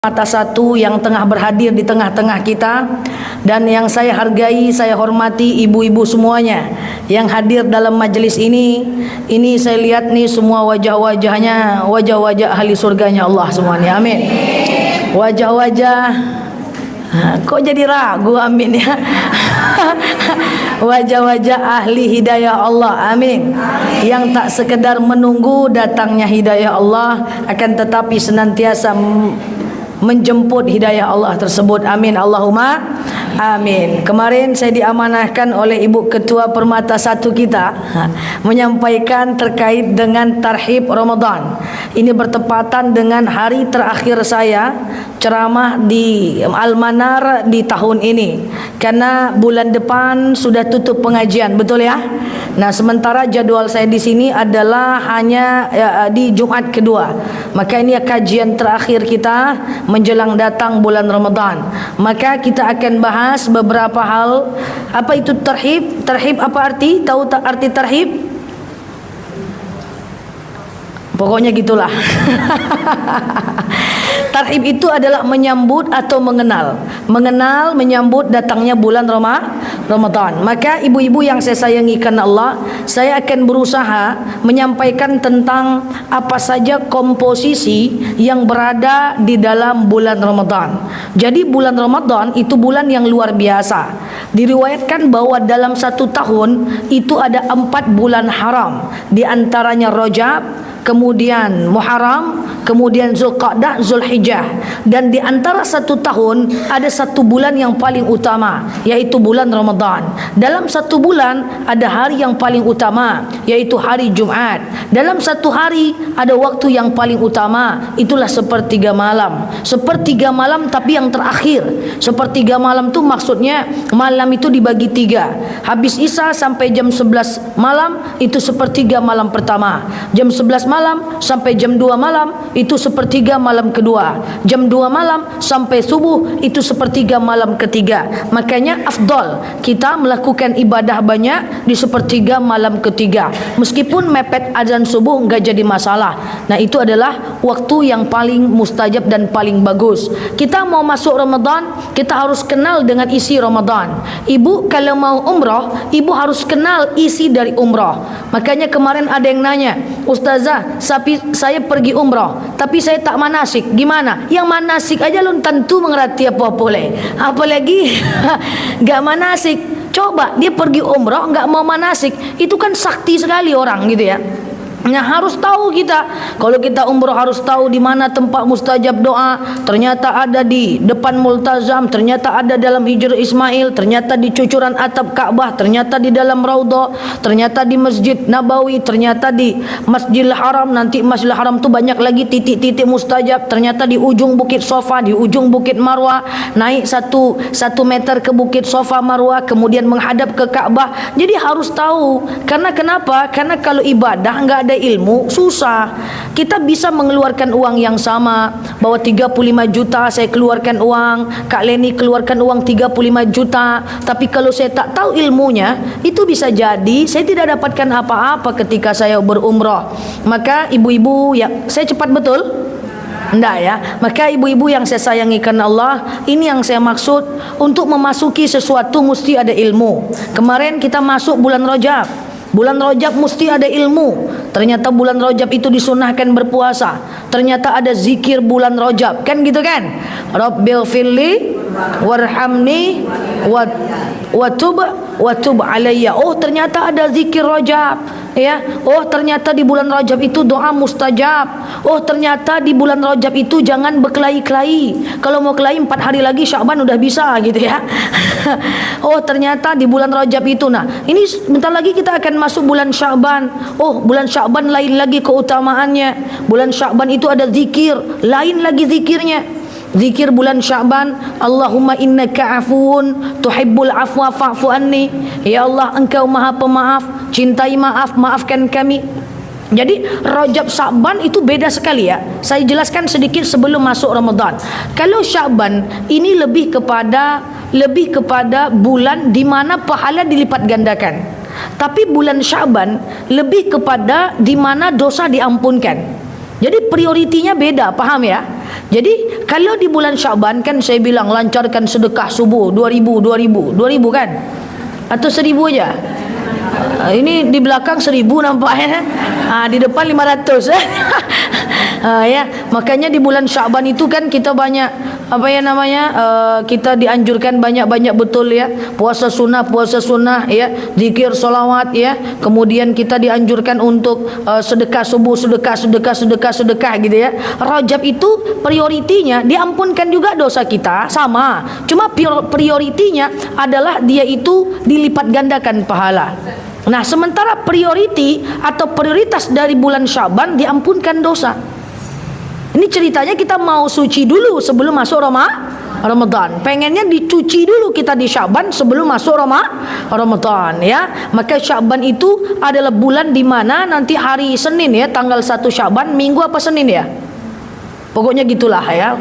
Mata satu yang tengah berhadir di tengah-tengah kita, dan yang saya hargai, saya hormati ibu-ibu semuanya yang hadir dalam majelis ini. Ini saya lihat nih semua wajah-wajahnya, wajah-wajah ahli surganya Allah semuanya, amin. Wajah-wajah, kok jadi ragu, amin ya. Wajah-wajah ahli hidayah Allah, amin. Yang tak sekedar menunggu datangnya hidayah Allah, akan tetapi senantiasa menjemput hidayah Allah tersebut, amin, Allahumma amin. Kemarin saya diamanahkan oleh Ibu Ketua Permata Satu kita menyampaikan terkait dengan tarhib Ramadan. Ini bertepatan dengan hari terakhir saya ceramah di Al-Manar di tahun ini, karena bulan depan sudah tutup pengajian, betul ya? Nah, sementara jadwal saya di sini adalah hanya di Jumat kedua. Maka ini kajian terakhir kita menjelang datang bulan Ramadan. Maka kita akan bahas beberapa hal. Apa itu tarhib? Tarhib apa arti? Tahu tak arti tarhib? Pokoknya gitulah. Tarhib itu adalah menyambut atau mengenal. Mengenal, menyambut datangnya bulan Ramadan. Maka ibu-ibu yang saya sayangi karena Allah, saya akan berusaha menyampaikan tentang apa saja komposisi yang berada di dalam bulan Ramadan. Jadi bulan Ramadan itu bulan yang luar biasa. Diriwayatkan bahwa dalam satu tahun itu ada 4 bulan haram. Di antaranya Rajab, kemudian Muharram, kemudian Zulqa'dah, Zulhijjah. Dan di antara satu tahun ada satu bulan yang paling utama, yaitu bulan Ramadan. Dalam satu bulan ada hari yang paling utama, yaitu hari Jumat. Dalam satu hari ada waktu yang paling utama, itulah sepertiga malam. Sepertiga malam tapi yang terakhir. Sepertiga malam itu maksudnya malam itu dibagi 3. Habis Isya sampai jam 11 malam itu sepertiga malam pertama. Jam 11 malam sampai jam 2 malam itu sepertiga malam kedua. Jam 2 malam sampai subuh itu sepertiga malam ketiga. Makanya afdal kita melakukan ibadah banyak di sepertiga malam ketiga. Meskipun mepet azan subuh enggak jadi masalah. Nah, itu adalah waktu yang paling mustajab dan paling bagus. Kita mau masuk Ramadan, kita harus kenal dengan isi Ramadan. Ibu kalau mau umrah, ibu harus kenal isi dari umrah. Makanya kemarin ada yang nanya, Ustazah, saya pergi umrah tapi saya tak manasik, gimana? Yang manasik aja belum tentu mengerti apa boleh, apalagi gak manasik. Coba dia pergi umrah gak mau manasik, itu kan sakti sekali orang gitu ya. Nah, harus tahu kita. Kalau kita umrah harus tahu di mana tempat mustajab doa. Ternyata ada di depan Multazam, ternyata ada dalam Hijr Ismail, ternyata di cucuran atap Ka'bah, ternyata di dalam Raudhah, ternyata di Masjid Nabawi, ternyata di Masjidil Haram. Nanti Masjidil Haram tu banyak lagi titik-titik mustajab. Ternyata di ujung Bukit Safa, di ujung Bukit Marwah, naik satu meter ke Bukit Safa Marwah, kemudian menghadap ke Ka'bah. Jadi harus tahu. Karena kenapa? Karena kalau ibadah enggak ada ilmu susah. Kita bisa mengeluarkan uang yang sama, bahwa 35 juta saya keluarkan uang, Kak Leni keluarkan uang 35 juta, tapi kalau saya tak tahu ilmunya, itu bisa jadi saya tidak dapatkan apa-apa ketika saya berumrah. Maka ibu-ibu ya, saya cepat betul? Enggak ya. Maka ibu-ibu yang saya sayangi karena Allah, ini yang saya maksud, untuk memasuki sesuatu mesti ada ilmu. Kemarin kita masuk bulan Rajab. Bulan Rajab mesti ada ilmu. Ternyata bulan Rajab itu disunahkan berpuasa. Ternyata ada zikir bulan Rajab, kan gitu kan? Rabbighfirli warhamni wa tub alayya. Oh, ternyata ada zikir Rajab, ya. Oh, ternyata di bulan Rajab itu doa mustajab. Oh, ternyata di bulan Rajab itu jangan berkelahi-kelahi. Kalau mau kelahi 4 hari lagi Sya'ban udah bisa gitu ya. Oh, ternyata di bulan Rajab itu. Nah, ini bentar lagi kita akan masuk bulan Sya'ban. Oh, bulan Sya'ban lain lagi keutamaannya. Bulan Sya'ban itu ada zikir, lain lagi zikirnya. Zikir bulan Sya'ban, Allahumma innaka afuun tuhibbul afwa fa'fu anni. Ya Allah, engkau maha pemaaf, cintai maaf, maafkan kami. Jadi Rajab Sya'ban itu beda sekali ya. Saya jelaskan sedikit sebelum masuk Ramadan. Kalau Sya'ban ini lebih kepada bulan di mana pahala dilipat gandakan. Tapi bulan Sya'ban lebih kepada di mana dosa diampunkan. Jadi prioritinya beda, paham ya? Jadi kalau di bulan Syaban kan saya bilang lancarkan sedekah subuh 2000 kan? Atau 1000 aja? Ini di belakang 1000 nampaknya. Di depan 500 ya, makanya di bulan Syaban itu kan kita banyak kita dianjurkan banyak betul ya, puasa sunnah ya, zikir solawat ya, kemudian kita dianjurkan untuk sedekah subuh, sedekah gitu ya. Rajab itu prioritinya diampunkan juga dosa kita sama, cuma prioritinya adalah dia itu dilipat gandakan pahala. Nah, sementara prioritas dari bulan Syaban diampunkan dosa. Ini ceritanya kita mau suci dulu sebelum masuk Ramadan. Pengennya dicuci dulu kita di Syaban sebelum masuk Ramadan ya. Maka Syaban itu adalah bulan di mana nanti hari Senin ya, tanggal 1 Syaban, Minggu apa Senin ya? Pokoknya gitulah ya.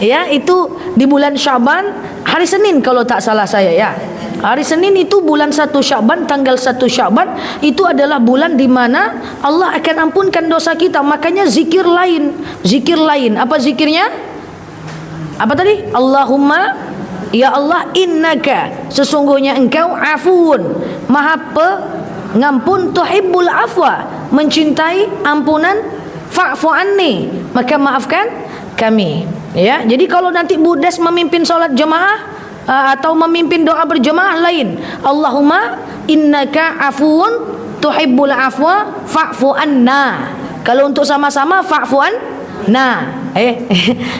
Ya, itu di bulan Syaban hari Senin kalau tak salah saya ya. Hari Senin itu bulan 1 Syaban, tanggal 1 Syaban itu adalah bulan di mana Allah akan ampunkan dosa kita. Makanya zikir lain. Apa zikirnya? Apa tadi? Allahumma, ya Allah, innaka, sesungguhnya engkau afuun, maha pengampun, tuhibbul afwa, mencintai ampunan, fa'fu anni, maka maafkan kami ya. Jadi kalau nanti Budes memimpin sholat jemaah atau memimpin doa berjemaah lain, Allahumma innaka afuun tuhibbul afwa fa'fu anna. Kalau untuk sama-sama fa'fu anna.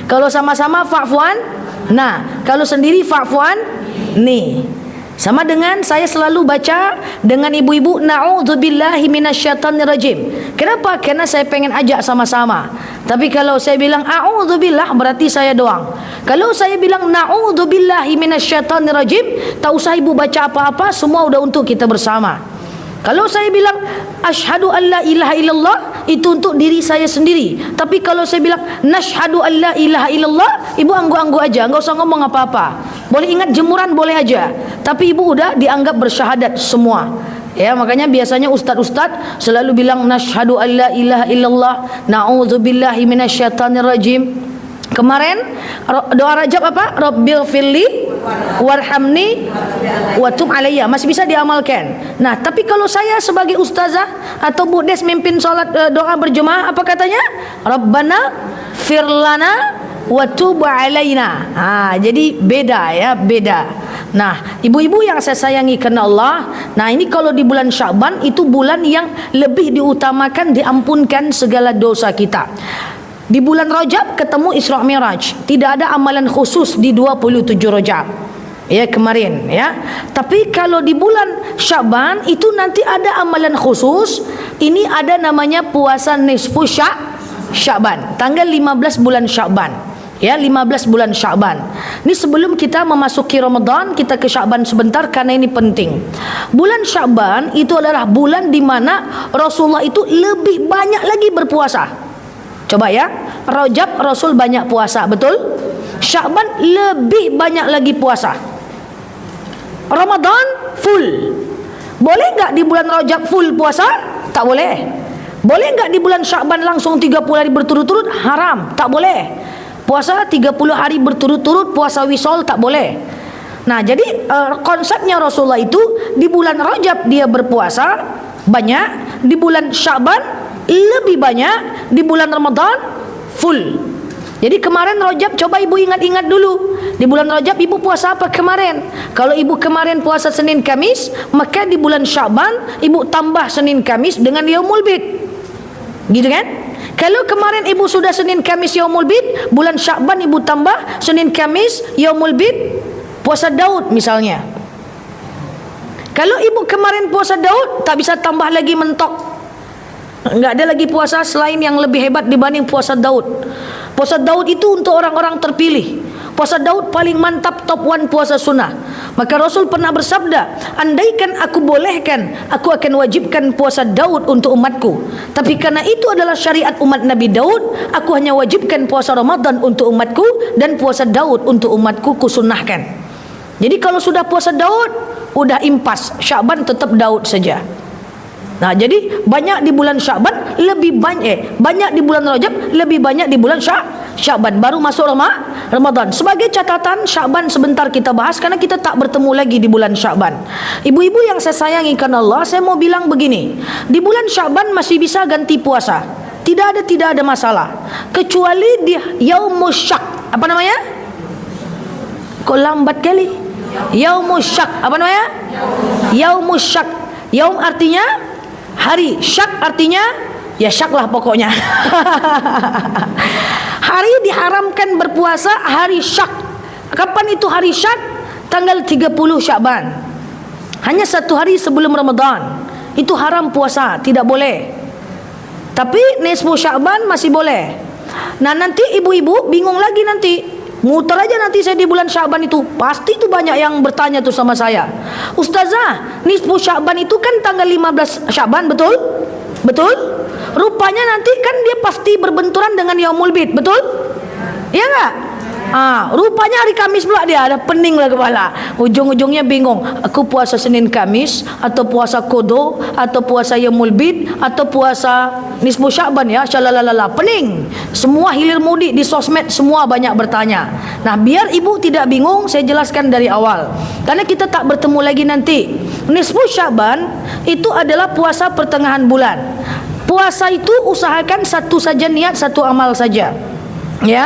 Kalau sama-sama fa'fu anna. Kalau sendiri fa'fu anni. Sama dengan saya selalu baca dengan ibu-ibu, na'udzubillahi minasyaitonirrajim. Kenapa? Karena saya pengen ajak sama-sama. Tapi kalau saya bilang a'udzubillah berarti saya doang. Kalau saya bilang na'udzubillahi minasyaitonirrajim, tak usah ibu baca apa-apa, semua udah untuk kita bersama. Kalau saya bilang asyhadu an la ilaha illallah, itu untuk diri saya sendiri. Tapi kalau saya bilang nasyhadu an la ilaha illallah, ibu anggu-anggu aja, enggak usah ngomong apa-apa. Boleh ingat jemuran boleh aja, tapi ibu udah dianggap bersyahadat semua. Ya, makanya biasanya ustaz-ustaz selalu bilang nasyhadu an la ilaha illallah, na'udzubillahi minasyaitonirrajim. Kemarin doa Rajab apa? Rabbighfirli warhamni wa tub alayya, masih bisa diamalkan. Nah, tapi kalau saya sebagai ustazah atau Budes mimpin salat doa berjemaah, apa katanya? Rabbana firlana wa tub alaina. Jadi beda ya, beda. Nah, ibu-ibu yang saya sayangi karena Allah, nah ini kalau di bulan Syaban itu bulan yang lebih diutamakan diampunkan segala dosa kita. Di bulan Rajab ketemu Isra Mi'raj. Tidak ada amalan khusus di 27 Rajab. Ya, kemarin ya. Tapi kalau di bulan Syaban itu nanti ada amalan khusus. Ini ada namanya puasa nisfu Syaban. Tanggal 15 bulan Syaban. Ya, 15 bulan Syaban. Ini sebelum kita memasuki Ramadan, kita ke Syaban sebentar karena ini penting. Bulan Syaban itu adalah bulan di mana Rasulullah itu lebih banyak lagi berpuasa. Coba ya, Rajab Rasul banyak puasa, betul? Syaban lebih banyak lagi puasa. Ramadan full. Boleh nggak di bulan Rajab full puasa? Tak boleh. Boleh nggak di bulan Syaban langsung 30 hari berturut-turut? Haram, tak boleh. Puasa 30 hari berturut-turut, puasa wisol tak boleh. Nah, jadi konsepnya Rasulullah itu di bulan Rajab dia berpuasa banyak, di bulan Syaban lebih banyak, di bulan Ramadan full. Jadi kemarin Rajab coba ibu ingat-ingat dulu. Di bulan Rajab ibu puasa apa kemarin? Kalau ibu kemarin puasa Senin Kamis, maka di bulan Syaban ibu tambah Senin Kamis dengan Yaumul Bid. Gitu kan? Kalau kemarin ibu sudah Senin Kamis Yaumul Bid, bulan Syaban ibu tambah Senin Kamis Yaumul Bid, puasa Daud misalnya. Kalau ibu kemarin puasa Daud, tak bisa tambah lagi mentok. Enggak ada lagi puasa selain yang lebih hebat dibanding puasa Daud. Puasa Daud itu untuk orang-orang terpilih. Puasa Daud paling mantap, top 1 puasa sunnah. Maka Rasul pernah bersabda, andaikan aku bolehkan, aku akan wajibkan puasa Daud untuk umatku. Tapi karena itu adalah syariat umat Nabi Daud, aku hanya wajibkan puasa Ramadan untuk umatku dan puasa Daud untuk umatku kusunnahkan. Jadi kalau sudah puasa Daud, udah impas, Syaban tetap Daud saja. Nah, jadi banyak di bulan Sya'ban, lebih banyak di bulan Rajab, lebih banyak di bulan Sya'ban, baru masuk Ramadan. Sebagai catatan, Sya'ban sebentar kita bahas karena kita tak bertemu lagi di bulan Sya'ban. Ibu-ibu yang saya sayangi karena Allah, saya mau bilang begini. Di bulan Sya'ban masih bisa ganti puasa. Tidak ada masalah. Kecuali di Yaumus Syak. Apa namanya? Kok lambat kali? Yaumus Syak. Apa namanya? Yaumus Syak. Yaum artinya hari, syak artinya ya syak lah pokoknya. Hari diharamkan berpuasa hari syak. Kapan itu hari syak? Tanggal 30 Sya'ban. Hanya satu hari sebelum Ramadan. Itu haram puasa, tidak boleh. Tapi nisfu Sya'ban masih boleh. Nah, nanti ibu-ibu bingung lagi nanti. Muter aja nanti saya di bulan Sya'ban itu. Pasti itu banyak yang bertanya tuh sama saya. Ustazah, nisfu Sya'ban itu kan tanggal 15 Sya'ban, betul? Betul? Rupanya nanti kan dia pasti berbenturan dengan Yaumul Bid, betul? Iya enggak? Rupanya hari Kamis pula dia, ada pening lah kepala. Ujung-ujungnya bingung. Aku puasa Senin Kamis, atau puasa Qadha, atau puasa Yaumul Bid, atau puasa nisfu Sya'ban ya, syalalalala. Pening. Semua hilir mudik di sosmed, semua banyak bertanya. Nah, biar ibu tidak bingung, saya jelaskan dari awal. Karena kita tak bertemu lagi nanti. Nisfu Sya'ban itu adalah puasa pertengahan bulan. Puasa itu usahakan satu saja niat, satu amal saja. Ya.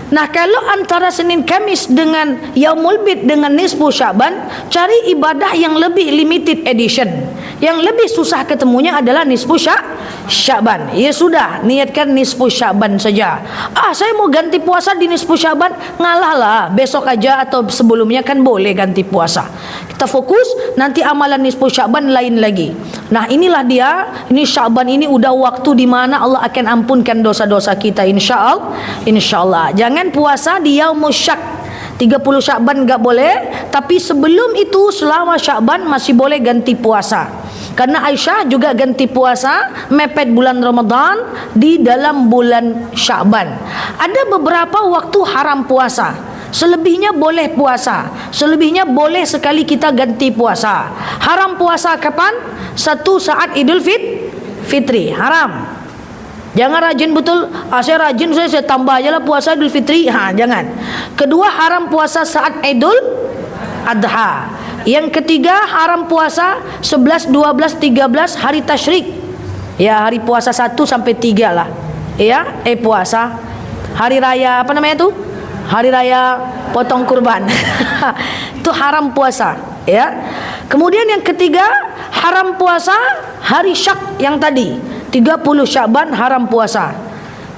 Nah, kalau antara Senin Kamis dengan Yaumul Bid dengan nisfu Sya'ban, cari ibadah yang lebih limited edition. Yang lebih susah ketemunya adalah nisfu Sya'ban. Ya sudah, niatkan nisfu Sya'ban saja. Saya mau ganti puasa di nisfu Sya'ban, ngalah lah, besok aja atau sebelumnya kan boleh ganti puasa. Kita fokus, nanti amalan nisfu Sya'ban lain lagi. Nah, inilah dia, ini Sya'ban ini udah waktu di mana Allah akan ampunkan dosa-dosa kita, insyaallah. Jangan puasa di Yaumus Syak. 30 Sya'ban enggak boleh, tapi sebelum itu selama Sya'ban masih boleh ganti puasa. Karena Aisyah juga ganti puasa mepet bulan Ramadan di dalam bulan Sya'ban. Ada beberapa waktu haram puasa. Selebihnya boleh puasa. Selebihnya boleh sekali kita ganti puasa. Haram puasa kapan? Satu saat Idul Fitri. Haram. Jangan rajin betul. Saya rajin, saya tambah aja lah puasa Idul Fitri. Jangan. Kedua, haram puasa saat Idul Adha. Yang ketiga, haram puasa 11, 12, 13 hari tasyrik. Ya, hari puasa 1 sampai 3 lah. Ya, puasa. Hari raya apa namanya itu? Hari raya potong kurban. Itu haram puasa, ya. Kemudian yang ketiga, haram puasa hari syak yang tadi. 30 Sya'ban haram puasa.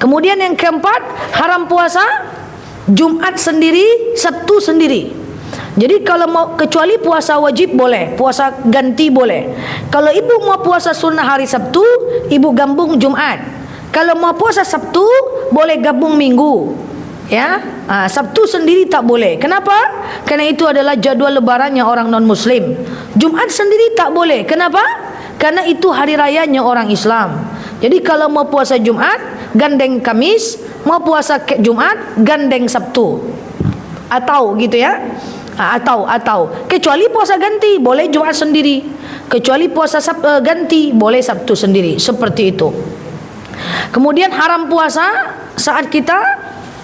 Kemudian yang keempat, haram puasa Jumat sendiri, Sabtu sendiri. Jadi kalau mau, kecuali puasa wajib boleh, puasa ganti boleh. Kalau ibu mau puasa sunnah hari Sabtu, ibu gabung Jumat. Kalau mau puasa Sabtu, boleh gabung Minggu. Ya, Sabtu sendiri tak boleh. Kenapa? Karena itu adalah jadual lebarannya orang non Muslim. Jumat sendiri tak boleh. Kenapa? Karena itu hari rayanya orang Islam. Jadi kalau mau puasa Jumat, gandeng Kamis. Mau puasa Jumat, gandeng Sabtu. Atau gitu ya. Atau kecuali puasa ganti boleh Jumat sendiri. Kecuali puasa ganti boleh Sabtu sendiri. Seperti itu. Kemudian haram puasa saat kita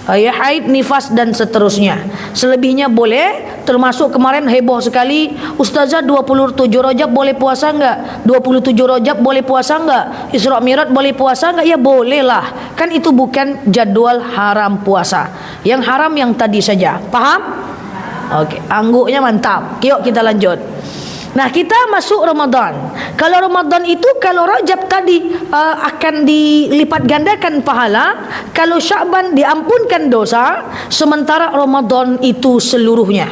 haid, nifas dan seterusnya. Selebihnya boleh. Termasuk kemarin heboh sekali, Ustazah 27 Rajab boleh puasa enggak? 27 Rajab boleh puasa enggak? Isra Mi'raj boleh puasa enggak? Ya boleh lah. Kan itu bukan jadwal haram puasa. Yang haram yang tadi saja. Paham? Okey, angguknya mantap. Yuk kita lanjut. Nah, kita masuk Ramadan. Kalau Ramadan itu, kalau Rajab tadi akan dilipat gandakan pahala. Kalau Sya'ban diampunkan dosa. Sementara Ramadan itu seluruhnya.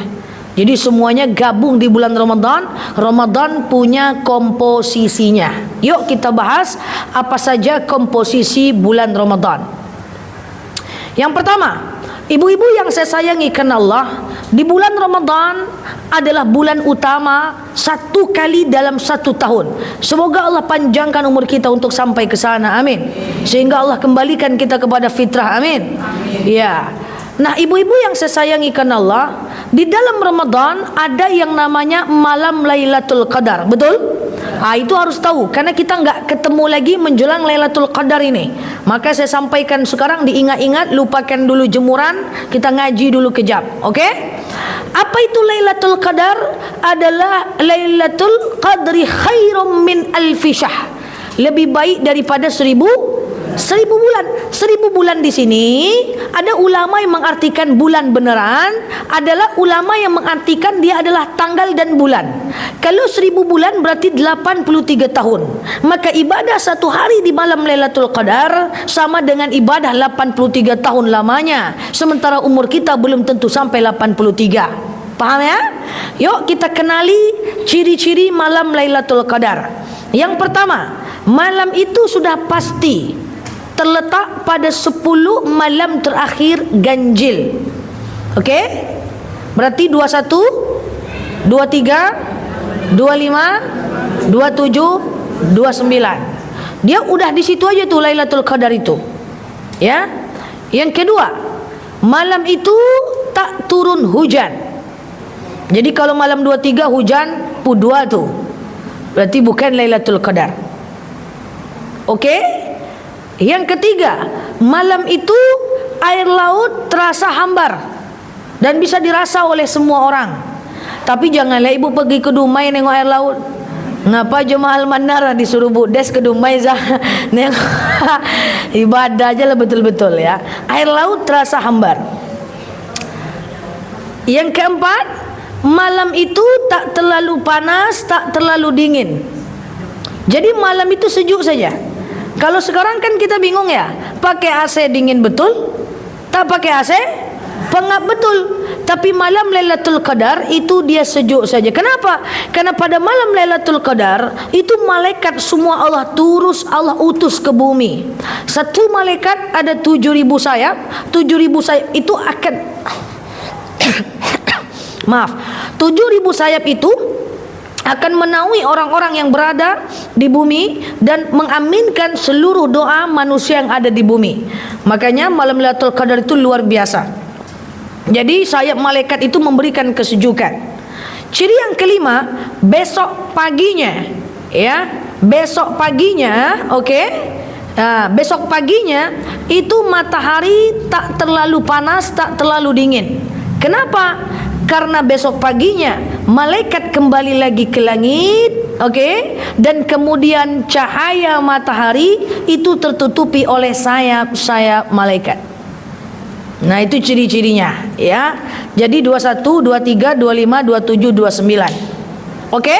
Jadi semuanya gabung di bulan Ramadan. Ramadan punya komposisinya. Yuk kita bahas apa saja komposisi bulan Ramadan. Yang pertama, ibu-ibu yang saya sayangi karena Allah, di bulan Ramadan adalah bulan utama satu kali dalam satu tahun. Semoga Allah panjangkan umur kita untuk sampai ke sana, amin. Sehingga Allah kembalikan kita kepada fitrah, amin. Ya. Nah, ibu-ibu yang saya sayangi karena Allah, di dalam Ramadan ada yang namanya malam Lailatul Qadar, betul? Itu harus tahu karena kita nggak ketemu lagi menjelang Lailatul Qadar ini. Maka saya sampaikan sekarang, diingat-ingat, lupakan dulu jemuran, kita ngaji dulu kejap. Oke? Apa itu Lailatul Qadar? Adalah Lailatul Qadri khairum min alfi syahr. Lebih baik daripada 1000 bulan. 1000 bulan di sini ada ulama yang mengartikan bulan beneran, adalah ulama yang mengartikan dia adalah tanggal dan bulan. Kalau 1000 bulan berarti 83 tahun. Maka ibadah satu hari di malam Lailatul Qadar sama dengan ibadah 83 tahun lamanya. Sementara umur kita belum tentu sampai 83. Paham ya? Yuk kita kenali ciri-ciri malam Lailatul Qadar. Yang pertama, malam itu sudah pasti terletak pada 10 malam terakhir ganjil. Oke? Berarti 21, 23, 25, 27, 29. Dia udah di situ aja tuh Lailatul Qadar itu. Ya. Yang kedua, malam itu tak turun hujan. Jadi kalau malam 23 hujan pudua tuh, berarti bukan Lailatul Qadar. Oke? Yang ketiga, malam itu air laut terasa hambar dan bisa dirasa oleh semua orang. Tapi janganlah ibu pergi ke Dumai nengok air laut. Ngapa jemaah Al-Manar disuruh budes ke Dumai nengok ibadah aja lah betul-betul ya. Air laut terasa hambar. Yang keempat, malam itu tak terlalu panas, tak terlalu dingin. Jadi malam itu sejuk saja. Kalau sekarang kan kita bingung ya, pakai AC dingin betul, tak pakai AC pengap betul. Tapi malam Lailatul Qadar itu dia sejuk saja. Kenapa? Karena pada malam Lailatul Qadar itu malaikat semua Allah utus ke bumi. Satu malaikat ada 7.000 sayap. 7.000 sayap itu akan maaf, 7.000 sayap itu akan menaungi orang-orang yang berada di bumi dan mengaminkan seluruh doa manusia yang ada di bumi. Makanya malam Lailatul Qadar itu luar biasa. Jadi sayap malaikat itu memberikan kesejukan. Ciri yang kelima, besok paginya, ya, besok paginya, oke? Besok paginya itu matahari tak terlalu panas, tak terlalu dingin. Kenapa? Karena besok paginya malaikat kembali lagi ke langit, oke? Dan kemudian cahaya matahari itu tertutupi oleh sayap-sayap malaikat. Nah, itu ciri-cirinya, ya. Jadi 21, 23, 25, 27, 29. Oke?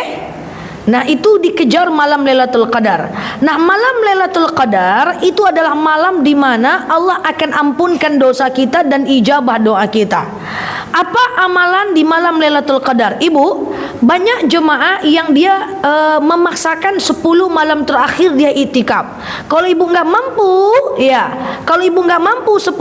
Nah, itu dikejar malam Lailatul Qadar. Nah, malam Lailatul Qadar itu adalah malam di mana Allah akan ampunkan dosa kita dan ijabah doa kita. Apa amalan di malam Lailatul Qadar? Ibu, banyak jemaah yang dia memaksakan 10 malam terakhir dia itikaf. Kalau ibu nggak mampu, ya, kalau ibu nggak mampu 10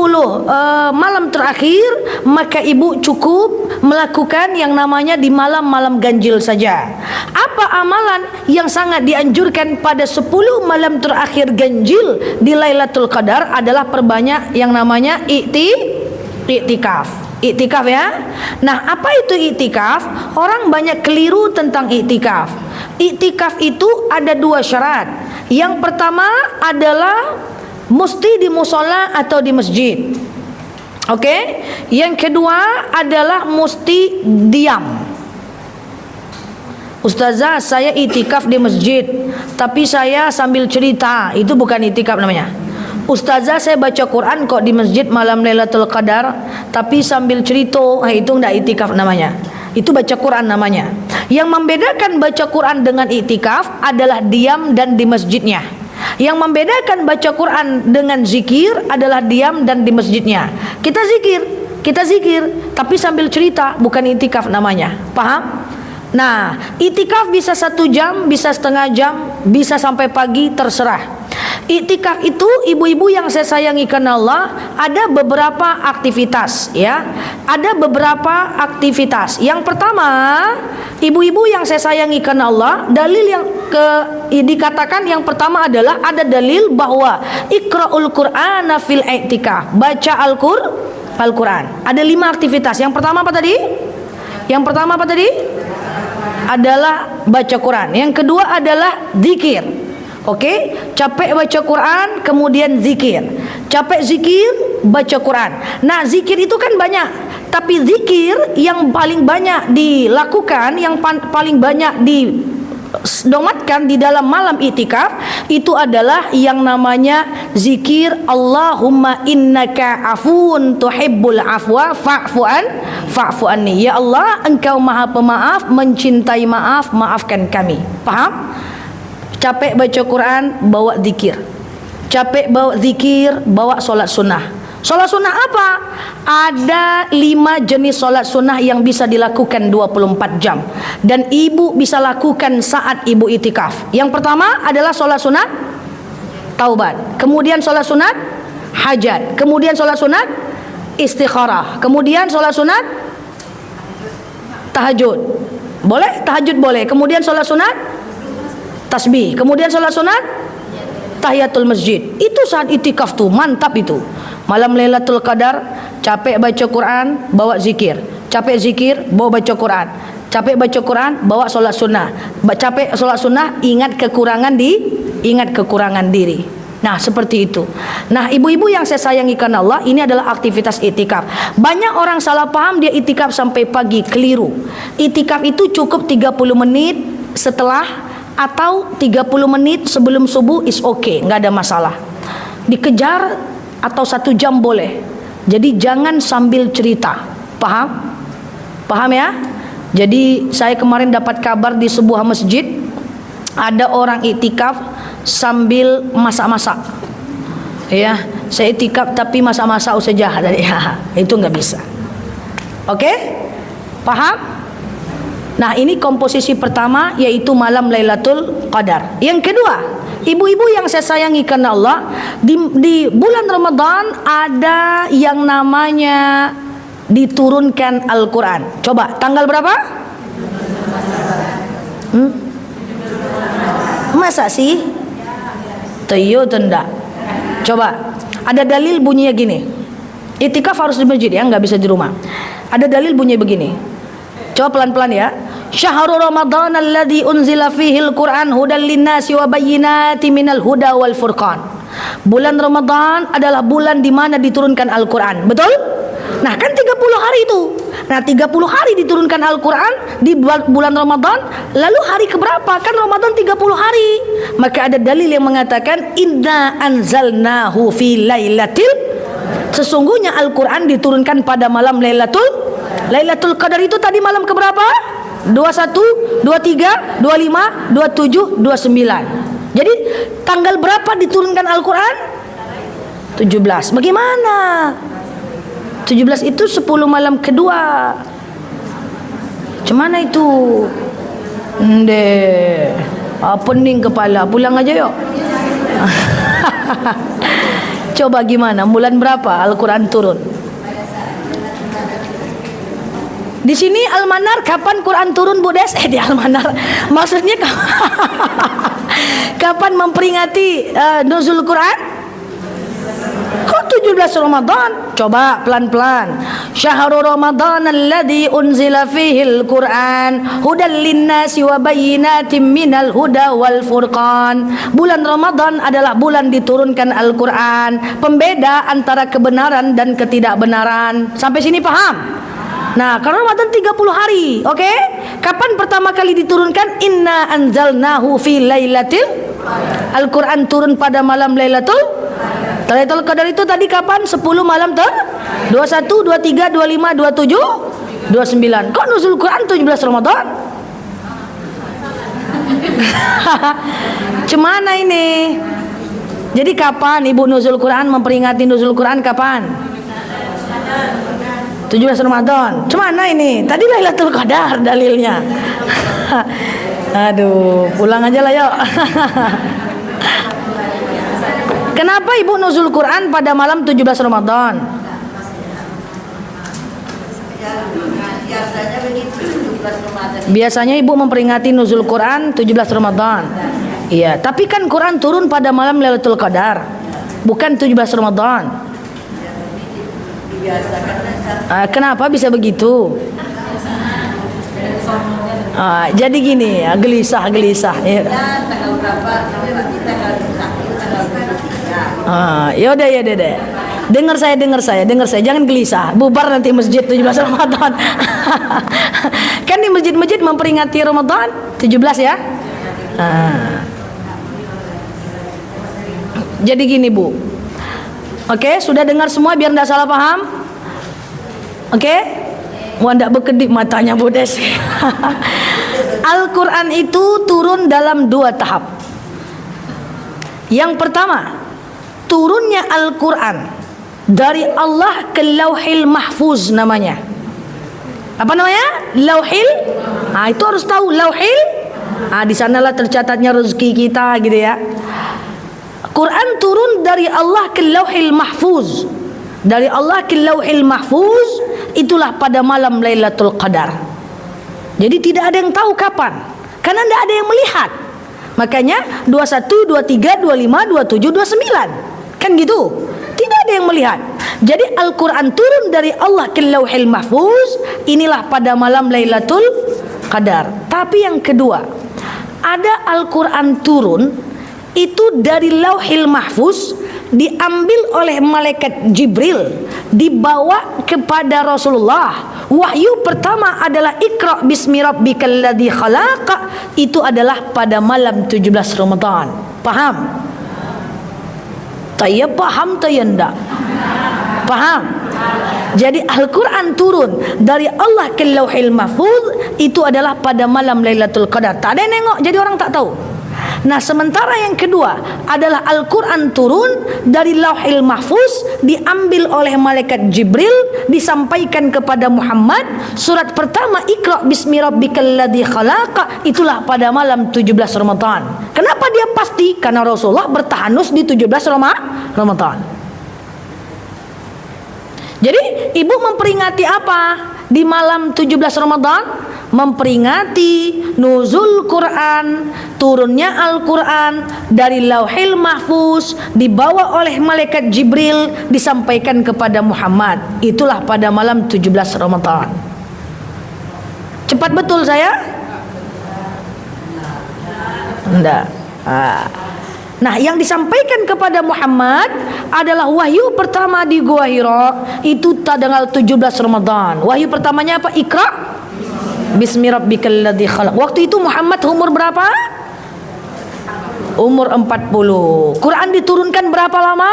malam terakhir, maka ibu cukup melakukan yang namanya di malam-malam ganjil saja. Apa amalan yang sangat dianjurkan pada 10 malam terakhir ganjil di Lailatul Qadar adalah perbanyak yang namanya iktikaf. Iktikaf ya. Nah, apa itu iktikaf? Orang banyak keliru tentang iktikaf. Iktikaf itu ada 2 syarat. Yang pertama adalah mesti di musola atau di masjid. Oke? Yang kedua adalah mesti diam. Ustazah, saya iktikaf di masjid, tapi saya sambil cerita. Itu bukan iktikaf namanya. Ustazah, saya baca Quran kok di masjid malam Lailatul Qadar, tapi sambil cerita. Itu enggak iktikaf namanya. Itu baca Quran namanya. Yang membedakan baca Quran dengan iktikaf adalah diam dan di masjidnya. Yang membedakan baca Quran dengan zikir adalah diam dan di masjidnya. Kita zikir, tapi sambil cerita, bukan iktikaf namanya. Paham? Nah, iktikaf bisa 1 jam, bisa setengah jam, bisa sampai pagi, terserah. Iktikaf itu, ibu-ibu yang saya sayangi karena Allah, ada beberapa aktivitas, ya. Ada beberapa aktivitas. Yang pertama, ibu-ibu yang saya sayangi karena Allah, dalil yang dikatakan yang pertama adalah ada dalil bahwa Iqra'ul Qur'ana fil i'tikaf. Baca Al-Quran. Ada 5 aktivitas. Yang pertama apa tadi? adalah baca Quran. Yang kedua adalah zikir. Oke, capek baca Quran, kemudian zikir. Capek zikir, baca Quran. Nah, zikir itu kan banyak, tapi zikir yang paling banyak dilakukan, yang paling banyak didomatkan di dalam malam itikaf itu adalah yang namanya zikir Allahumma innaka afuun tuhibbul afwa fa'fu anni. Ya Allah, Engkau Maha Pemaaf, mencintai maaf, maafkan kami. Paham? Capek baca Quran, bawa zikir. Capek bawa zikir, bawa solat sunnah. Solat sunnah apa? Ada 5 jenis solat sunnah yang bisa dilakukan 24 jam. Dan ibu bisa lakukan saat ibu itikaf. Yang pertama adalah solat sunat taubat. Kemudian solat sunat hajat. Kemudian solat sunat istikharah. Kemudian solat sunat tahajud. Boleh? Tahajud boleh. Kemudian solat sunat tasbih. Kemudian sholat sunat tahiyatul masjid. Itu saat itikaf tuh, mantap itu. Malam Lailatul Qadar, capek baca Quran, bawa zikir. Capek zikir, bawa baca Quran. Capek baca Quran, bawa sholat sunnah. Capek sholat sunnah, ingat kekurangan diri. Nah, seperti itu. Nah, ibu-ibu yang saya sayangi karena Allah, ini adalah aktivitas itikaf. Banyak orang salah paham, dia itikaf sampai pagi, keliru. Itikaf itu cukup 30 menit setelah atau 30 menit sebelum subuh is okay, nggak ada masalah. Dikejar atau 1 jam boleh. Jadi jangan sambil cerita. Paham? Paham ya? Jadi saya kemarin dapat kabar di sebuah masjid ada orang itikaf sambil masak-masak. Ya, saya itikaf tapi masak-masak saja. Ya, itu nggak bisa. Oke? Paham? Nah, ini komposisi pertama, yaitu malam Lailatul Qadar. Yang kedua, ibu-ibu yang saya sayangi karena Allah, di bulan Ramadan ada yang namanya diturunkan Al-Quran. Coba, tanggal berapa? Masa sih? Tayo tenda. Coba, ada dalil bunyinya gini. Itikaf harus di masjid ya, nggak bisa di rumah. Ada dalil bunyi begini. Coba pelan-pelan ya. Syahrul Ramadan alladzi unzila fihi al-Qur'an hudan linnasi wa bayyinatin minal huda wal furqan. Bulan Ramadan adalah bulan di mana diturunkan Al-Qur'an. Betul? Nah, kan 30 hari itu. Nah, 30 hari diturunkan Al-Qur'an di bulan Ramadan. Lalu hari keberapa? Kan Ramadan 30 hari. Maka ada dalil yang mengatakan inna anzalnahu fi lailatil. Sesungguhnya Al-Qur'an diturunkan pada malam Lailatul Qadar. Itu tadi malam keberapa? 21, 23, 25, 27, 29. Jadi tanggal berapa diturunkan Al-Quran? 17. Bagaimana? 17 itu 10 malam kedua. Cemana itu? Pening kepala. Pulang aja yuk. Coba gimana? Bulan berapa Al-Quran turun? Di sini Al-Manar kapan Quran turun, Bu Des? Di Al-Manar. Maksudnya kapan memperingati nuzul Quran? Kok 17 Ramadan? Coba pelan-pelan. Syahrul Ramadan alladzi unzila fihil Quran hudan linnasi wa bayyinatin minal huda wal furqan. Bulan Ramadan adalah bulan diturunkan Al-Quran, pembeda antara kebenaran dan ketidakbenaran. Sampai sini paham? Nah, karena Ramadan 30 hari, oke? Kapan pertama kali diturunkan? Inna anzalnahu fi lailatil. Al-Quran turun pada malam Lailatul Qadar. Itu tadi kapan? 10 malam 21, 23, 25, 27, 29. Kok nuzul Quran 17 Ramadan? Cemana ini? Jadi kapan Ibu nuzul Quran, memperingati nuzul Quran kapan? 17 Ramadan. Cemana ini? Tadi Lailatul Qadar dalilnya. Aduh, pulang aja lah yuk. Kenapa Ibu nuzul Quran pada malam 17 Ramadan? Biasanya Ibu memperingati nuzul Quran 17 Ramadan. Iya, tapi kan Quran turun pada malam Lailatul Qadar, bukan 17 Ramadan. Kenapa bisa begitu? Jadi gini ya, gelisah ya. Tanggal berapa? Tanggal 1, tanggal 23. Ya udah deh. Dengar saya, jangan gelisah. Bubar nanti masjid 17 Ramadan. Kan di masjid-masjid memperingati Ramadan 17 ya. Jadi gini Bu. Oke, sudah dengar semua biar tidak salah paham. Oke? Wah, tidak berkedip matanya Bu Des. Al-Quran itu turun dalam 2 tahap. Yang pertama, turunnya Al-Quran dari Allah ke Lauhil Mahfuz namanya. Apa namanya? Lauhil. Itu harus tahu Lauhil. Di sanalah tercatatnya rezeki kita gitu ya. Quran turun dari Allah ke Lauhil Mahfuz. Dari Allah ke Lauhil Mahfuz itulah pada malam Lailatul Qadar. Jadi tidak ada yang tahu kapan, karena tidak ada yang melihat. Makanya 21, 23, 25, 27, 29. Kan gitu. Tidak ada yang melihat. Jadi Al-Quran turun dari Allah ke Lauhil Mahfuz. Inilah pada malam Lailatul Qadar. Tapi yang kedua, ada Al-Quran turun itu dari Lauhil Mahfuz, diambil oleh malaikat Jibril, dibawa kepada Rasulullah. Wahyu pertama adalah Iqra bismi rabbikal ladzi khalaq. Itu adalah pada malam 17 Ramadan. Paham? Tayyib paham tayanda? Paham? Jadi Al-Quran turun dari Allah ke Lauhil Mahfuz itu adalah pada malam Lailatul Qadar. Tak ada yang nengok, jadi orang tak tahu. Nah, sementara yang kedua adalah Al-Quran turun dari Lauhil Mahfuz, diambil oleh malaikat Jibril, disampaikan kepada Muhammad. Surat pertama Iqra bismi rabbikal ladzi khalaq, itulah pada malam 17 Ramadan. Kenapa dia pasti? Karena Rasulullah bertahanus di 17 Ramadan. Jadi ibu memperingati apa di malam 17 Ramadan? Memperingati nuzul Quran, turunnya Al-Quran dari Lauhil Mahfuz, dibawa oleh malaikat Jibril, disampaikan kepada Muhammad. Itulah pada malam 17 Ramadan. Cepat betul saya? Enggak. Nah, yang disampaikan kepada Muhammad adalah wahyu pertama di Gua Hira, itu tanggal 17 Ramadan. Wahyu pertamanya apa? Iqra bismi rabbikal ladzi khalaq. Waktu itu Muhammad umur berapa? Umur 40. Quran diturunkan berapa lama?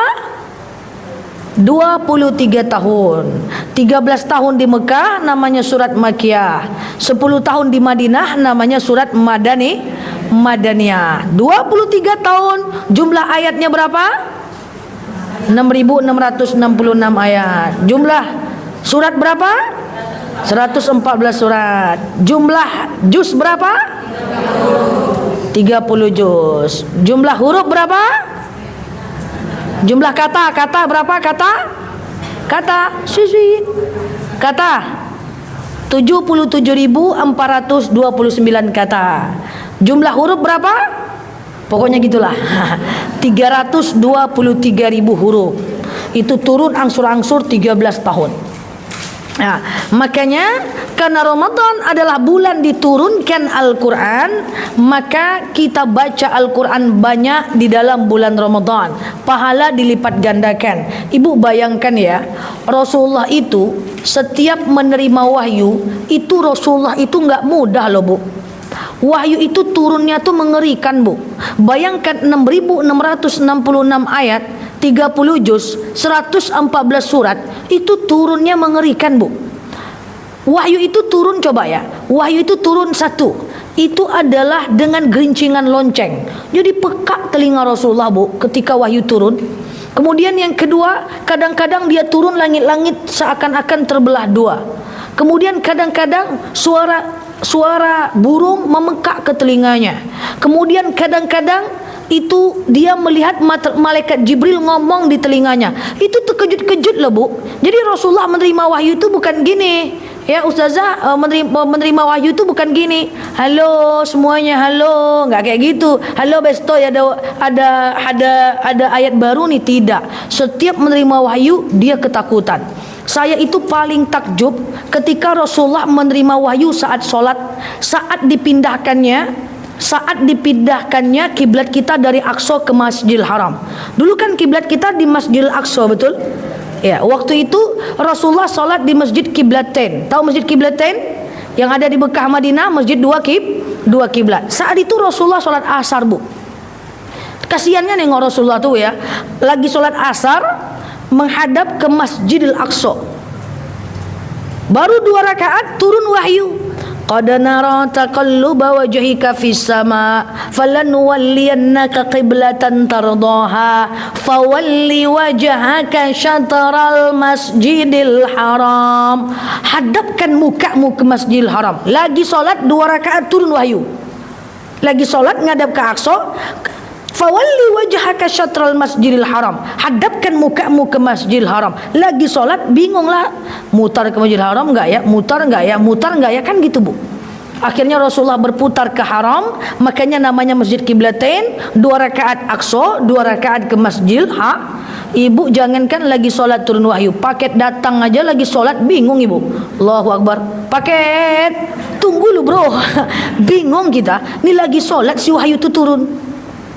23 tahun. 13 tahun di Mekah namanya surat Makkiyah. 10 tahun di Madinah namanya surat Madaniyah. 23 tahun. Jumlah ayatnya berapa? 6.666 ayat. Jumlah surat berapa? 114 surat. Jumlah juz berapa? 30 juz. Jumlah huruf berapa? Jumlah kata berapa? Kata sisi. Kata 77.429 kata. Jumlah huruf berapa? Pokoknya gitulah. 323.000 huruf. Itu turun angsur-angsur 13 tahun. Nah, makanya karena Ramadan adalah bulan diturunkan Al-Quran, maka kita baca Al-Quran banyak di dalam bulan Ramadan. Pahala dilipat gandakan. Ibu bayangkan ya, Rasulullah itu setiap menerima wahyu, itu Rasulullah itu nggak mudah loh Bu. Wahyu itu turunnya tuh mengerikan Bu. Bayangkan 6.666 ayat, 30 juz, 114 surat, itu turunnya mengerikan Bu. Wahyu itu turun, coba ya, wahyu itu turun satu, itu adalah dengan gerincingan lonceng. Jadi peka telinga Rasulullah Bu ketika wahyu turun. Kemudian yang kedua, kadang-kadang dia turun langit-langit seakan-akan terbelah dua. Kemudian kadang-kadang suara burung memekak ke telinganya. Kemudian kadang-kadang itu dia melihat malaikat Jibril ngomong di telinganya. Itu terkejut-kejut loh Bu. Jadi Rasulullah menerima wahyu itu bukan gini. Ya Ustazah, menerima wahyu itu bukan gini. Halo semuanya, halo, nggak kayak gitu. Halo besto ya, ada ayat baru nih, tidak. Setiap menerima wahyu dia ketakutan. Saya itu paling takjub ketika Rasulullah menerima wahyu saat sholat, saat dipindahkannya kiblat kita dari Aqsa ke Masjidil Haram. Dulu kan kiblat kita di Masjidil Aqsa, betul? Ya, waktu itu Rasulullah sholat di Masjid Kiblatain. Tahu Masjid Kiblatain? Yang ada di Mekah Madinah, masjid dua kiblat. Saat itu Rasulullah sholat asar, Bu. Kasiannya nengok Rasulullah tuh ya, lagi sholat asar menghadap ke Masjidil Aqsa. Baru 2 rakaat turun wahyu. Qad nara taqalluba wajhika fis sama falanuwalliyannaka qiblatan tardaha fawalli wajhaka syatral masjidil haram. Hadapkan mukamu ke Masjidil Haram. Lagi solat 2 rakaat turun wahyu. Lagi solat ngadap ke Aqsa. Fawalli wajhaka syatral masjidil haram. Hadapkan mukamu ke Masjidil Haram. Lagi sholat bingunglah, mutar ke Masjidil Haram enggak ya? Mutar enggak ya? Mutar enggak ya? Kan gitu, Bu. Akhirnya Rasulullah berputar ke Haram, makanya namanya Masjid Kiblatain. 2 rakaat Aqsa, 2 rakaat ke Masjidil Haram. Ibu jangankan lagi sholat turun wahyu, paket datang aja lagi sholat bingung ibu. Allahu Akbar. Paket, tunggu lu bro. Bingung kita. Ini lagi sholat si wahyu itu turun.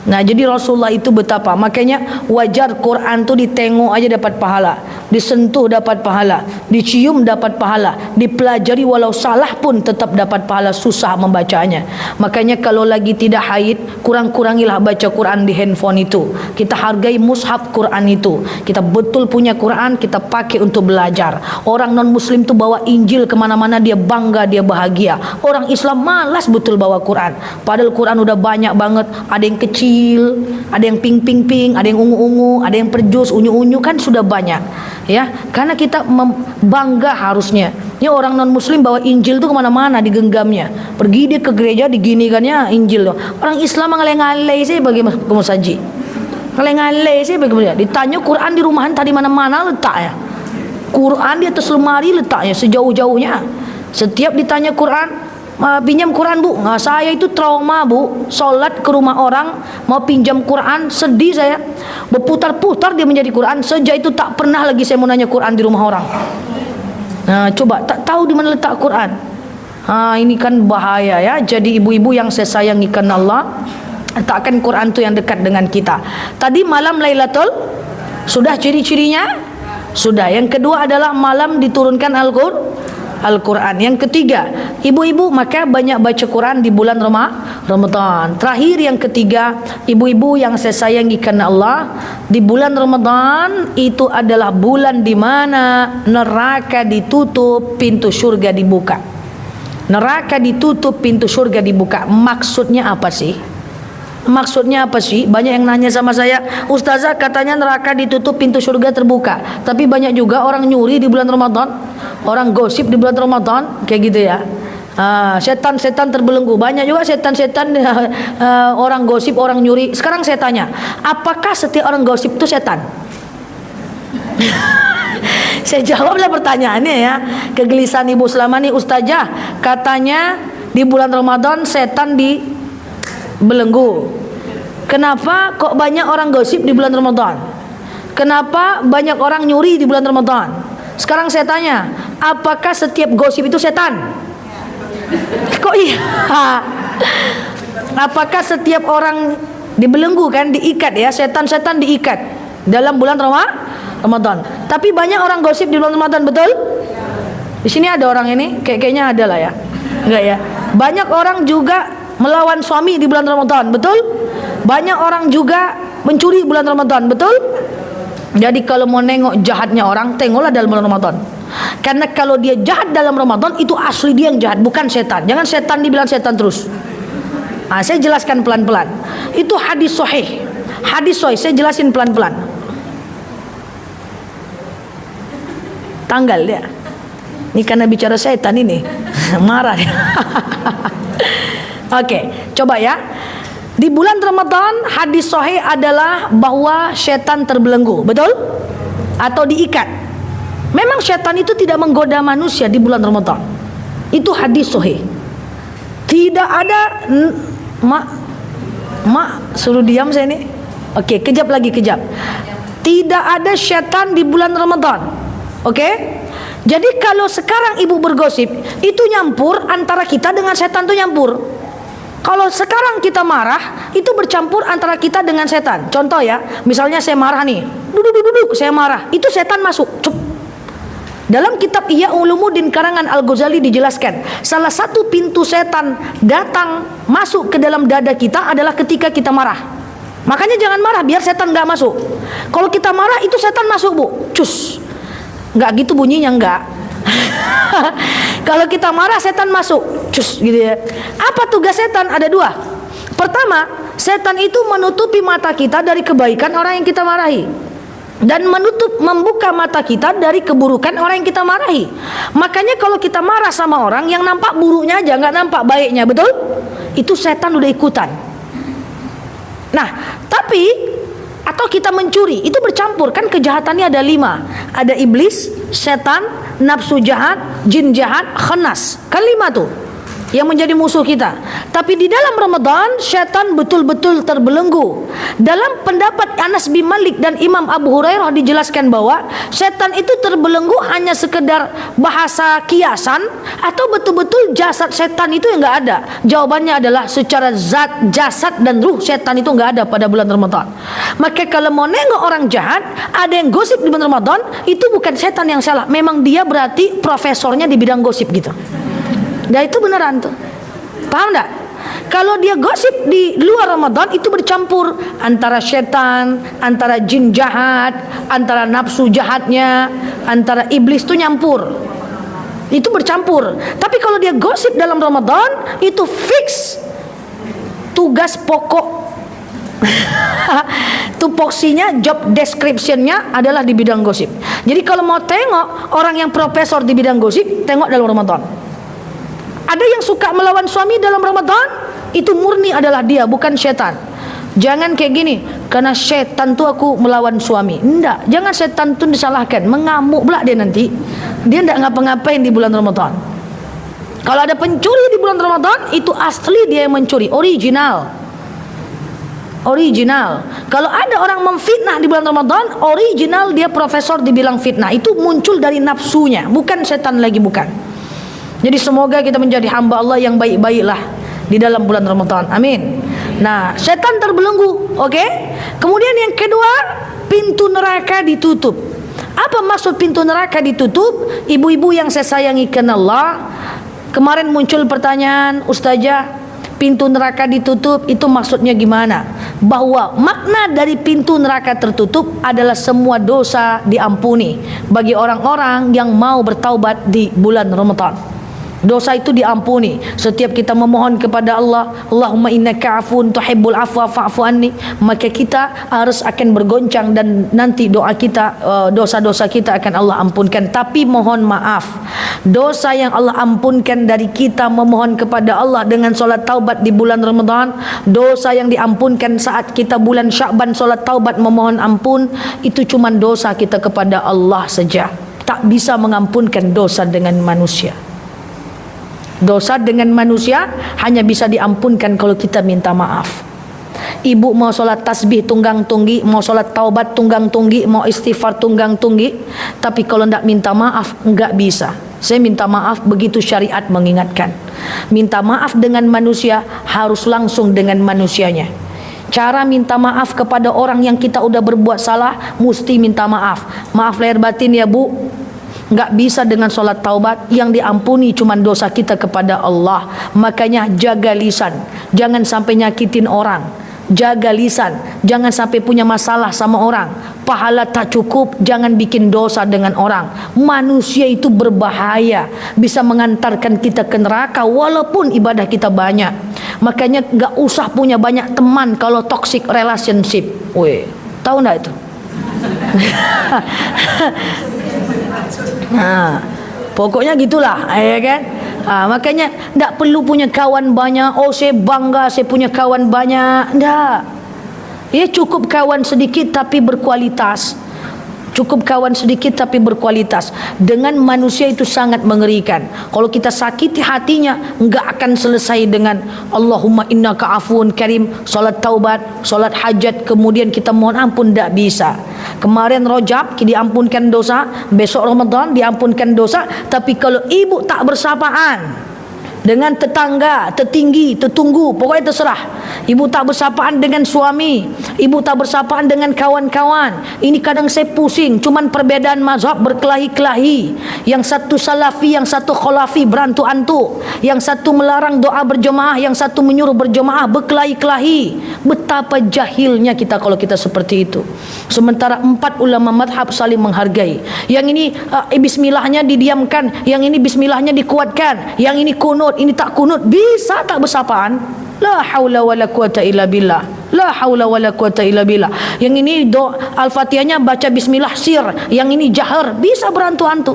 Nah, jadi Rasulullah itu betapa, makanya wajar Quran tuh ditengok aja dapat pahala, disentuh dapat pahala, dicium dapat pahala, dipelajari walau salah pun tetap dapat pahala, susah membacanya. Makanya kalau lagi tidak haid, kurang-kurangilah baca Quran di handphone itu. Kita hargai mushaf Quran itu. Kita betul punya Quran, kita pakai untuk belajar. Orang non muslim tuh bawa Injil kemana-mana, dia bangga, dia bahagia. Orang Islam malas betul bawa Quran. Padahal Quran udah banyak banget, ada yang kecil, ada yang pink, ada yang ungu-ungu, ada yang perjus, unyu-unyu, kan sudah banyak ya. Karena kita bangga harusnya. Ini orang non muslim bawa Injil tuh kemana-mana digenggamnya. Pergi dia ke gereja diginikannya Injil tuh. Orang Islam ngalai-ngalai sih bagi kemusaji. Ngalai-ngalai sih bagi kemusaji. Ditanya Quran di rumahan tadi mana-mana letaknya. Quran di atas lemari letaknya sejauh-jauhnya. Setiap ditanya Quran, pinjam Quran bu. Nah, saya itu trauma bu, sholat ke rumah orang mau pinjam Quran, sedih saya, berputar-putar dia menjadi Quran. Sejak itu tak pernah lagi saya mau nanya Quran di rumah orang. Nah, coba tak tahu di mana letak Quran. Ini kan bahaya ya. Jadi ibu-ibu yang saya sayangi karena Allah, letakkan Quran itu yang dekat dengan kita. Tadi malam Lailatul, sudah ciri-cirinya? Sudah. Yang kedua adalah malam diturunkan Al-Quran. Yang ketiga, ibu-ibu maka banyak baca Quran di bulan Ramadan. Terakhir yang ketiga, ibu-ibu yang saya sayangi karena Allah, di bulan Ramadan itu adalah bulan di mana neraka ditutup, pintu surga dibuka. Neraka ditutup, pintu surga dibuka. Maksudnya apa sih? Maksudnya apa sih? Banyak yang nanya sama saya, Ustazah katanya neraka ditutup, pintu surga terbuka. Tapi banyak juga orang nyuri di bulan Ramadan, orang gosip di bulan Ramadan, kayak gitu ya. Setan-setan terbelenggu. Banyak juga setan-setan, orang gosip, orang nyuri. Sekarang saya tanya, apakah setiap orang gosip itu setan? Saya jawablah pertanyaannya ya. Kegelisahan ibu selama ini, Ustazah katanya di bulan Ramadan setan dibelenggu. Kenapa kok banyak orang gosip di bulan Ramadan? Kenapa banyak orang nyuri di bulan Ramadan? Sekarang saya tanya, apakah setiap gosip itu setan? Kok iya? Apakah setiap orang dibelenggu kan, diikat ya, setan-setan diikat dalam bulan Ramadan. Tapi banyak orang gosip di bulan Ramadan, betul? Di sini ada orang ini, kayaknya ada lah ya. Enggak ya? Banyak orang juga melawan suami di bulan Ramadan, betul? Banyak orang juga mencuri bulan Ramadan, betul? Jadi kalau mau nengok jahatnya orang, tengoklah dalam bulan Ramadan. Karena kalau dia jahat dalam Ramadan, itu asli dia yang jahat, bukan setan. Jangan setan dibilang setan terus. Saya jelaskan pelan-pelan. Itu hadis sahih. Hadis sahih, saya jelasin pelan-pelan. Tanggal dia. Ini karena bicara setan ini. Marah dia. Oke, coba ya. Di bulan Ramadan hadis sahih adalah bahwa setan terbelenggu, betul? Atau diikat. Memang setan itu tidak menggoda manusia di bulan Ramadan. Itu hadis sahih. Tidak ada Mak suruh diam saya ini. Oke, kejap lagi, kejap. Tidak ada setan di bulan Ramadan. Oke? Jadi kalau sekarang ibu bergosip, itu nyampur antara kita dengan setan, tuh nyampur. Kalau sekarang kita marah, itu bercampur antara kita dengan setan. Contoh ya, misalnya saya marah nih, duduk, saya marah, itu setan masuk. Cuk. Dalam kitab Ihya Ulumuddin karangan Al-Ghazali dijelaskan, salah satu pintu setan datang masuk ke dalam dada kita adalah ketika kita marah. Makanya jangan marah biar setan nggak masuk. Kalau kita marah itu setan masuk, Bu. Cus. Nggak gitu bunyinya, nggak. Kalau kita marah setan masuk, cus gitu ya. Apa tugas setan? Ada dua. Pertama, setan itu menutupi mata kita dari kebaikan orang yang kita marahi, dan membuka mata kita dari keburukan orang yang kita marahi. Makanya kalau kita marah sama orang, yang nampak buruknya aja, nggak nampak baiknya, betul? Itu setan udah ikutan. Nah, tapi atau kita mencuri, itu bercampur, kan kejahatannya ada 5. Ada iblis, setan, nafsu jahat, jin jahat, khannas. Kan 5 tuh yang menjadi musuh kita. Tapi di dalam Ramadan setan betul-betul terbelenggu. Dalam pendapat Anas bin Malik dan Imam Abu Hurairah dijelaskan bahwa setan itu terbelenggu hanya sekedar bahasa kiasan, atau betul-betul jasad setan itu yang nggak ada. Jawabannya adalah secara zat, jasad dan ruh setan itu nggak ada pada bulan Ramadan. Maka kalau mau nengok orang jahat, ada yang gosip di bulan Ramadan, itu bukan setan yang salah, memang dia berarti profesornya di bidang gosip gitu. Nah itu beneran tuh. Paham enggak? Kalau dia gosip di luar Ramadan, itu bercampur antara setan, antara jin jahat, antara nafsu jahatnya, antara iblis tuh nyampur. Itu bercampur. Tapi kalau dia gosip dalam Ramadan, itu fix tugas pokok. Tupoksinya, job description-nya adalah di bidang gosip. Jadi kalau mau tengok orang yang profesor di bidang gosip, tengok dalam Ramadan. Ada yang suka melawan suami dalam Ramadan, itu murni adalah dia, bukan setan. Jangan kayak gini, karena setan tuh aku melawan suami. Enggak, jangan setan tuh disalahkan, mengamuk pula dia nanti. Dia enggak ngapa-ngapain di bulan Ramadan. Kalau ada pencuri di bulan Ramadan, itu asli dia yang mencuri, original. Kalau ada orang memfitnah di bulan Ramadan, original dia profesor dibilang fitnah. Itu muncul dari nafsunya, bukan setan lagi, bukan. Jadi semoga kita menjadi hamba Allah yang baik-baiklah di dalam bulan Ramadan. Amin. Nah, setan terbelenggu, oke? Kemudian yang kedua, pintu neraka ditutup. Apa maksud pintu neraka ditutup? Ibu-ibu yang saya sayangi karena Allah, kemarin muncul pertanyaan, Ustazah, pintu neraka ditutup itu maksudnya gimana? Bahwa makna dari pintu neraka tertutup adalah semua dosa diampuni bagi orang-orang yang mau bertaubat di bulan Ramadan. Dosa itu diampuni. Setiap kita memohon kepada Allah, Allahumma innaka afun tuhibbul afwa fa'fu anni, maka kita harus akan bergoncang, dan nanti doa kita, dosa-dosa kita akan Allah ampunkan. Tapi mohon maaf, dosa yang Allah ampunkan dari kita memohon kepada Allah dengan solat taubat di bulan Ramadan, dosa yang diampunkan saat kita bulan Sya'ban solat taubat memohon ampun, itu cuma dosa kita kepada Allah saja. Tak bisa mengampunkan dosa dengan manusia. Dosa dengan manusia hanya bisa diampunkan kalau kita minta maaf. Ibu mau sholat tasbih tunggang tunggi, mau sholat taubat tunggang tunggi, mau istighfar tunggang tunggi, tapi kalau tidak minta maaf enggak bisa. Saya minta maaf begitu syariat mengingatkan. Minta maaf dengan manusia harus langsung dengan manusianya. Cara minta maaf kepada orang yang kita udah berbuat salah, mesti minta maaf. Maaf lahir batin ya Bu. Enggak bisa dengan solat taubat, yang diampuni cuma dosa kita kepada Allah. Makanya jaga lisan, jangan sampai nyakitin orang. Jaga lisan, jangan sampai punya masalah sama orang. Pahala tak cukup, jangan bikin dosa dengan orang. Manusia itu berbahaya, bisa mengantarkan kita ke neraka walaupun ibadah kita banyak. Makanya enggak usah punya banyak teman kalau toxic relationship. Weh, tahu enggak itu? Nah, pokoknya gitulah, ya kan? Makanya tidak perlu punya kawan banyak. Oh, saya bangga saya punya kawan banyak. Tidak. Ya cukup kawan sedikit tapi berkualitas. Cukup kawan sedikit tapi berkualitas. Dengan manusia itu sangat mengerikan. Kalau kita sakiti hatinya, enggak akan selesai dengan Allahumma innaka afuun karim, solat taubat, solat hajat, kemudian kita mohon ampun, enggak bisa. Kemarin Rajab diampunkan dosa, besok Ramadan diampunkan dosa. Tapi kalau ibu tak bersapaan dengan tetangga, tetinggi, tetunggu, pokoknya terserah. Ibu tak bersapaan dengan suami, ibu tak bersapaan dengan kawan-kawan. Ini kadang saya pusing, cuman perbedaan mazhab berkelahi-kelahi. Yang satu salafi, yang satu khalafi, berantuk-antuk. Yang satu melarang doa berjemaah, yang satu menyuruh berjemaah, berkelahi-kelahi. Betapa jahilnya kita kalau kita seperti itu. Sementara 4 ulama madhab saling menghargai. Yang ini bismillahnya didiamkan, yang ini bismillahnya dikuatkan, yang ini kunut, ini tak kunut. Bisa tak bersapaan? La haula wala quwata illa billah. La haula wala quwata illa billah. Yang ini Al-Fatihahnya baca bismillah sir, yang ini jahar. Bisa berantu-antu.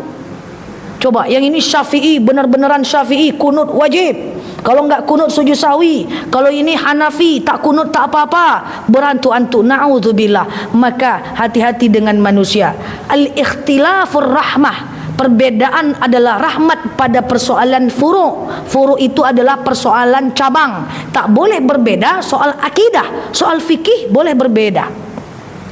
Coba, yang ini Syafi'i, benar-benaran Syafi'i, kunut wajib. Kalau enggak kunut sujud sahwi. Kalau ini Hanafi, tak kunut tak apa-apa, berantu-antu. Na'udzubillah. Maka hati-hati dengan manusia. Al-ikhtilafur rahmah. Perbedaan adalah rahmat pada persoalan furu'. Furu' itu adalah persoalan cabang. Tak boleh berbeda soal akidah. Soal fikih boleh berbeda.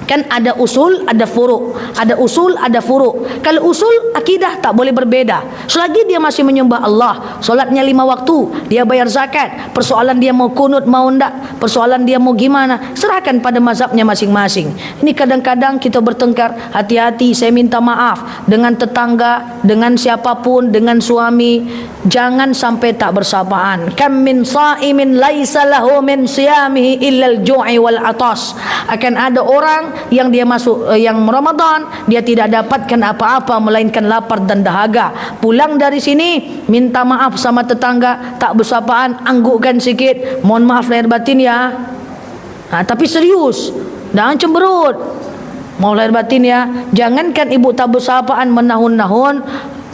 Kan ada usul, ada furu'. Ada usul, ada furu'. Kalau usul, akidah tak boleh berbeda. Selagi dia masih menyembah Allah, solatnya 5 waktu, dia bayar zakat, persoalan dia mau kunut, mau enggak, persoalan dia mau gimana, serahkan pada mazhabnya masing-masing. Ini kadang-kadang kita bertengkar. Hati-hati, saya minta maaf dengan tetangga, dengan siapapun, dengan suami. Jangan sampai tak bersapaan. Kam min sa'imin laisa lahu min siyamihi illal ju'i wal atas. Akan ada orang yang dia masuk yang Ramadan, dia tidak dapatkan apa-apa melainkan lapar dan dahaga. Pulang dari sini minta maaf sama tetangga, tak bersapaan, anggukkan sikit, mohon maaf lahir batin ya. Tapi serius, jangan cemberut. Mau lahir batin ya. Jangankan ibu tak bersapaan menahun-nahun,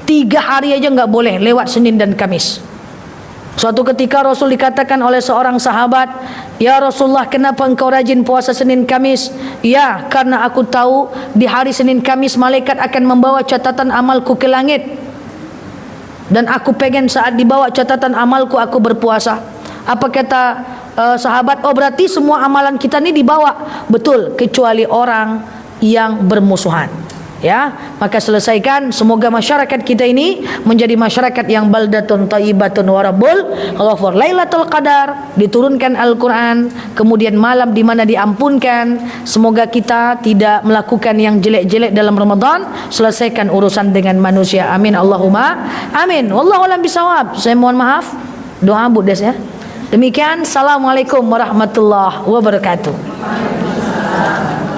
3 hari aja enggak boleh lewat Senin dan Kamis. Suatu ketika Rasul dikatakan oleh seorang sahabat, "Ya Rasulullah, kenapa engkau rajin puasa Senin Kamis?" "Ya, karena aku tahu di hari Senin Kamis malaikat akan membawa catatan amalku ke langit. Dan aku pengen saat dibawa catatan amalku aku berpuasa." Apa kata sahabat? "Oh, berarti semua amalan kita ini dibawa." "Betul, kecuali orang yang bermusuhan." Ya, maka selesaikan. Semoga masyarakat kita ini menjadi masyarakat yang baldatun thayyibatun wa rabbul ghafur. Lailatul Qadar diturunkan Al-Quran, kemudian malam di mana diampunkan. Semoga kita tidak melakukan yang jelek-jelek dalam Ramadan. Selesaikan urusan dengan manusia. Amin Allahumma amin. Wallahu a'lam bishawab. Saya mohon maaf. Doa Bu Des ya. Demikian. Assalamualaikum warahmatullahi wabarakatuh.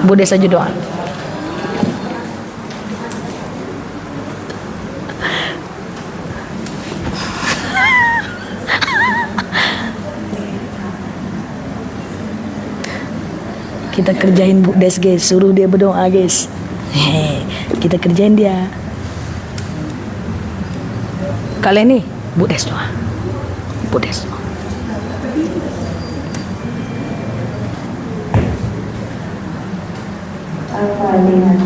Bu Des saja doa. Kita kerjain Bu Des guys, suruh dia berdoa guys. Kita kerjain dia. Kalian nih Bu Des doa. Bu Des doa. Al-Fatihah.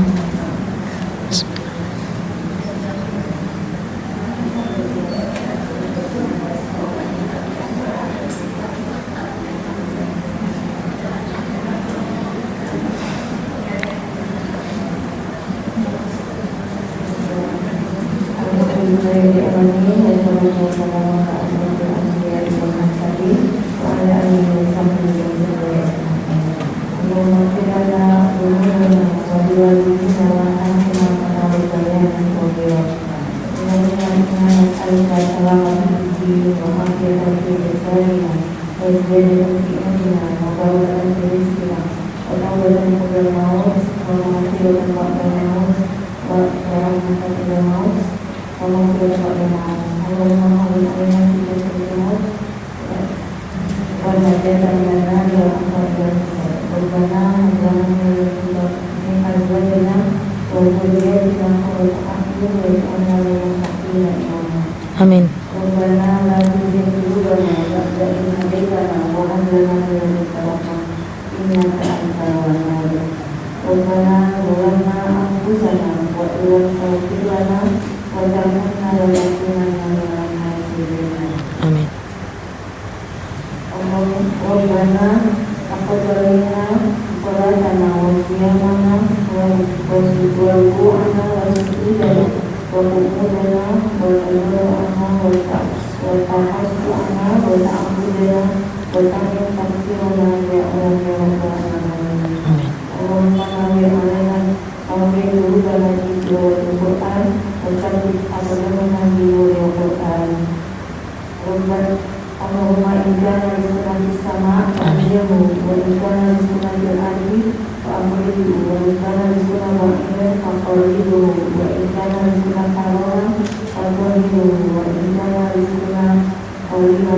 Amin. Rabbana أنفسنا وإن لم تغفر لنا وترحمنا لنكونن من الخاسرين. Amin. ربنا تقبل منا صلاتنا وصيامنا وركوعنا وسجودنا وقعودنا وتضرعنا وتحسنا وتعبدنا وتعمل تقصيرنا يا رب يا رب العالمين. اللهم نور علينا أمر قلوبنا بنور القرآن وثبت أقدامنا بنور القرآن. ربنا اللهم إن كان رزقنا في السماء فأنزله وإن كان رزقنا في الأرض فأمره وإن كان رزقنا بعيدا فقربه وإن كان رزقنا قرارا فقربه وإن كان رزقنا قريبا